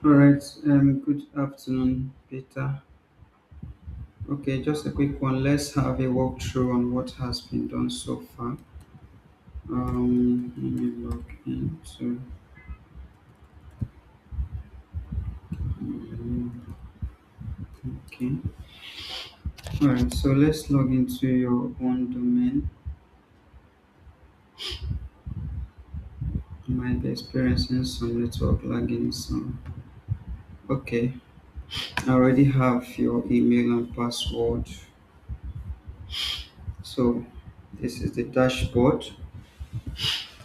All right. Good afternoon, Peter. Okay, just a quick one. Let's have a walkthrough on what has been done so far. Let me log into. Okay. All right. So let's log into your own domain. You might be experiencing some network lagging. So, okay. I already have your email and password. So, this is the dashboard.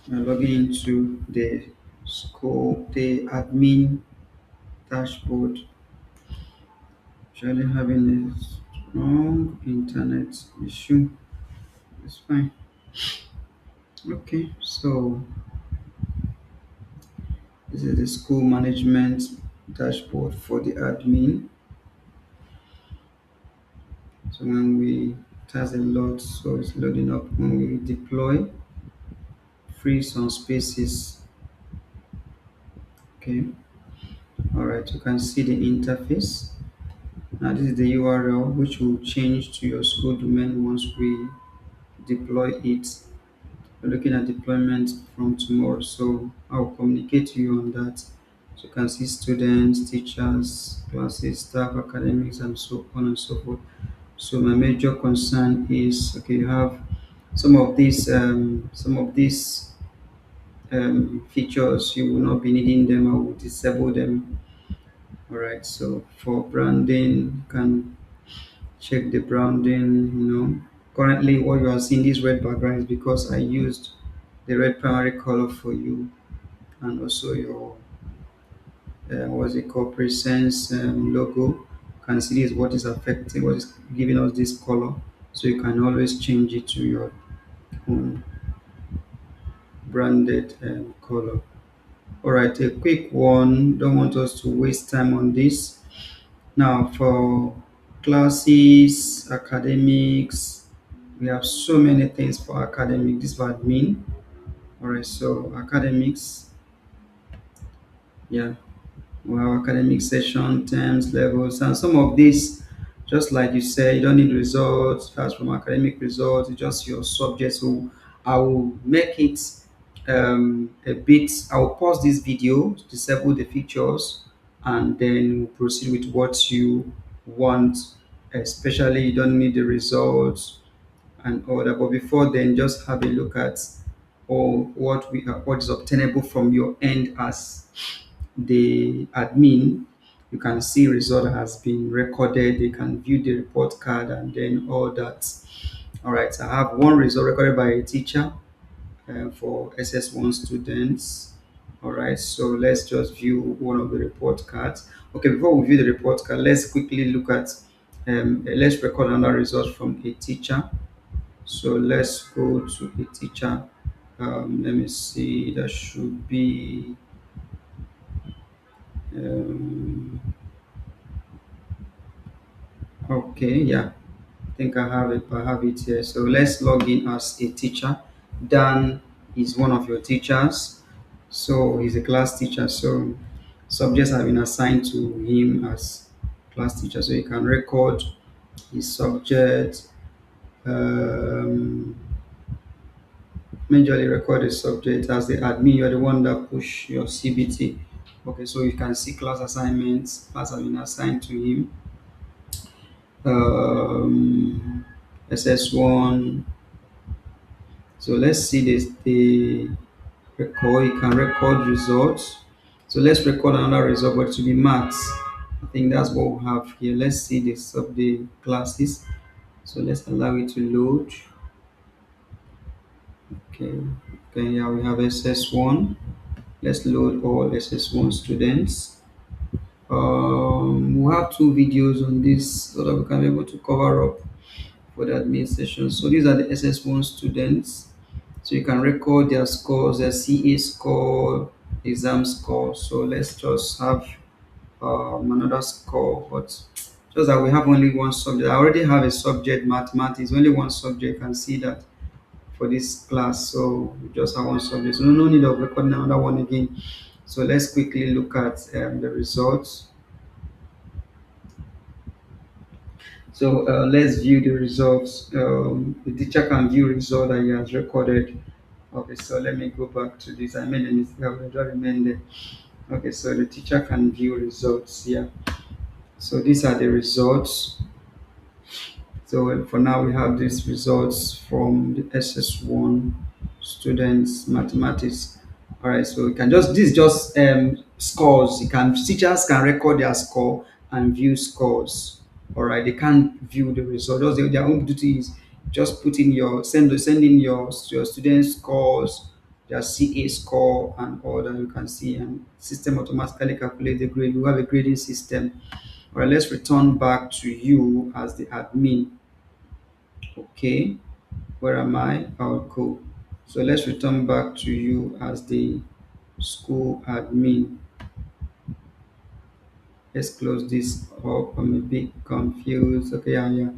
I'm logging into the school, the admin dashboard. Surely having a strong internet issue. It's fine. Okay, so this is the school management dashboard for the admin. So when we, it has a lot, so it's loading up. When we deploy, free some spaces. Okay, all right. You can see the interface. Now this is the URL which will change to your school domain once we deploy it. We're looking at deployment from tomorrow, so I'll communicate to you on that. So you can see students, teachers, classes, staff, academics, and so on and so forth. So my major concern is okay. You have some of these features. You will not be needing them. I will disable them. All right. So for branding, you can check the branding. Currently what you are seeing this red background is because I used the red primary color for you, and also your what's it called, presence logo. You can see this is what is affecting, what is giving us this color, so you can always change it to your own branded color. All right, a quick one, don't want us to waste time on this. Now for classes, academics, we have so many things for academic. This is for admin. All right, so academics, yeah, well, academic session, terms, levels, and some of these, just like you said, you don't need results. That's from academic results. It's just your subject. So I will make it a bit. I will pause this video, disable the features, and then proceed with what you want. Especially, you don't need the results and all that. But before then, just have a look at all what is obtainable from your end as the admin. You can see result has been recorded. You can view the report card and then all that. All right, I have one result recorded by a teacher for SS1 students. All right, so let's just view one of the report cards. Okay, before we view the report card, let's quickly look at let's record another result from a teacher. So let's go to a teacher. Let me see, that should be um, okay, yeah. I think I have it here. So let's log in as a teacher. Dan is one of your teachers. So he's a class teacher. So subjects have been assigned to him as class teacher. So you can record his subject. Um, Majorly record the subject as the admin. You're the one that push your CBT. Okay, so you can see class assignments. Class have been assigned to him. Um, SS1. So let's see this. The record. You can record results. So let's record another result, but to be maths. I think that's what we have here. Let's see the sub the classes. So let's allow it to load. Okay. Okay. Yeah, we have SS1. Let's load all SS1 students. We have two videos on this so that we can be able to cover up for the administration. So these are the SS1 students. So you can record their scores, their CA score, exam score. So let's just have another score, but just that we have only one subject. I already have a subject, mathematics, only one subject. You can see that for this class. So we just have one subject. So no need of recording another one again. So let's quickly look at the results. So let's view the results. The teacher can view result that he has recorded. Okay, so let me go back to this. I made a mistake. I will just remain there. Okay, so the teacher can view results. Yeah. So these are the results. So for now, we have these results from the SS1 students mathematics. All right, so we can just this is just scores. You can teachers can record their score and view scores. All right, they can't view the result. Just their own duty is just put in your send in your students scores, their CA score and all that you can see, and system automatically calculate the grade. We have a grading system. All right, let's return back to you as the admin. Okay, where am I? Oh, cool. So let's return back to you as the school admin. Let's close this up. I'm a bit confused. Okay, yeah, yeah.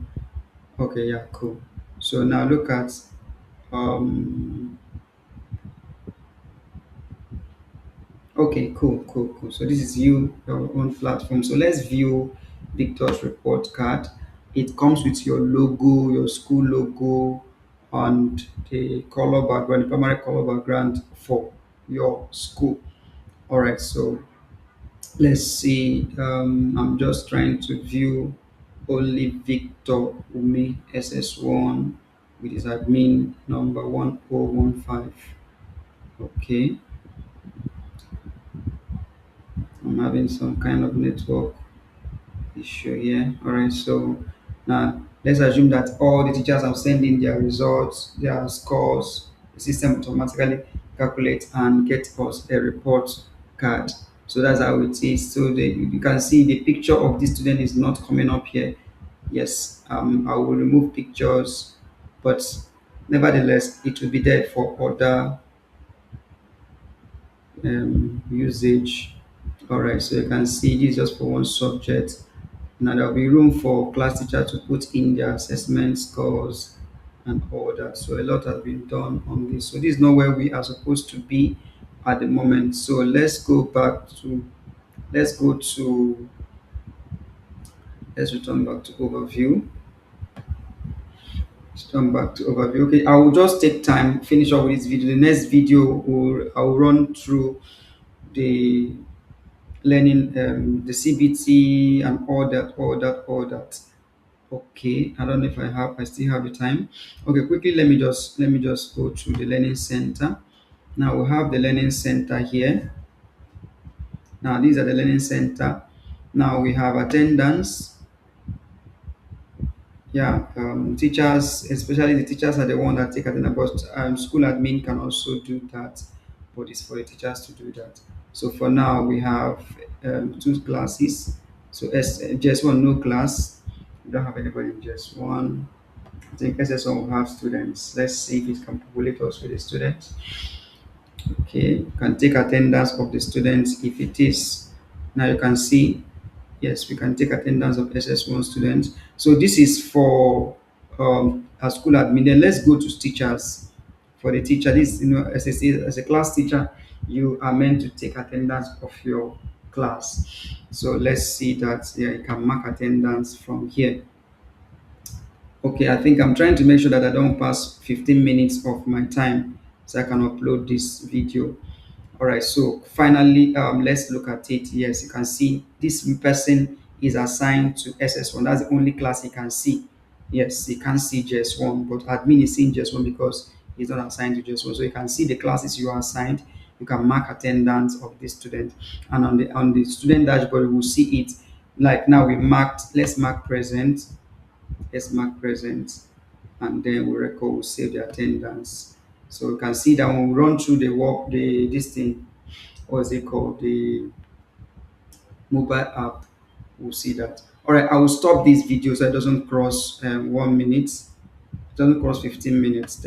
Okay, yeah, cool. So now look at um okay, cool, cool, cool. So this is you, your own platform. So let's view Victor's report card. It comes with your logo, your school logo, and the color background, the primary color background for your school. All right, so let's see. I'm just trying to view only Victor Umi SS1 with his admin number 1015. Okay, I'm having some kind of network issue here. All right, so now let's assume that all the teachers have sent in their results, their scores. The system automatically calculate and get us a report card. So that's how it is. So you can see the picture of this student is not coming up here. Yes, I will remove pictures, but nevertheless, it will be there for other usage. All right, so you can see this just for one subject. Now there will be room for class teacher to put in their assessment scores and all that. So a lot has been done on this. So this is not where we are supposed to be at the moment. So let's go to let's return back to overview. Let's turn back to overview. Okay, I will just take time, finish up with this video. The next video will I will run through the learning the CBT and all that. Okay, I don't know if I still have the time. Okay, quickly let me just go to the learning center. Now we have the learning center here. Now these are the learning center. Now we have attendance. Yeah, teachers, especially the teachers are the one that take attendance, but school admin can also do that, but it's for the teachers to do that. So for now we have two classes. So just one no class. We don't have anybody in just one. I think SSO will have students. Let's see if it can populate us with the students. Okay, you can take attendance of the students if it is. Now you can see, yes, we can take attendance of SS1 students. So this is for a school admin. Then let's go to teachers. For the teacher, this as a class teacher, you are meant to take attendance of your class. So let's see that yeah, you can mark attendance from here. Okay, I think I'm trying to make sure that I don't pass 15 minutes of my time so I can upload this video. All right, so finally, let's look at it. Yes, you can see this person is assigned to SS1. That's the only class he can see. Yes, he can't see JS1, but admin is seeing JS1 because he's not assigned to JS1. So you can see the classes you are assigned. You can mark attendance of the student, and on the student dashboard, we will see it. Like now, we marked. Let's mark present. Let's mark present, and then we record, we save the attendance. So you can see that when we run through the work, the this thing, what's it called, the mobile app, we'll see that. All right, I will stop this video so it doesn't cross 1 minute, it doesn't cross 15 minutes.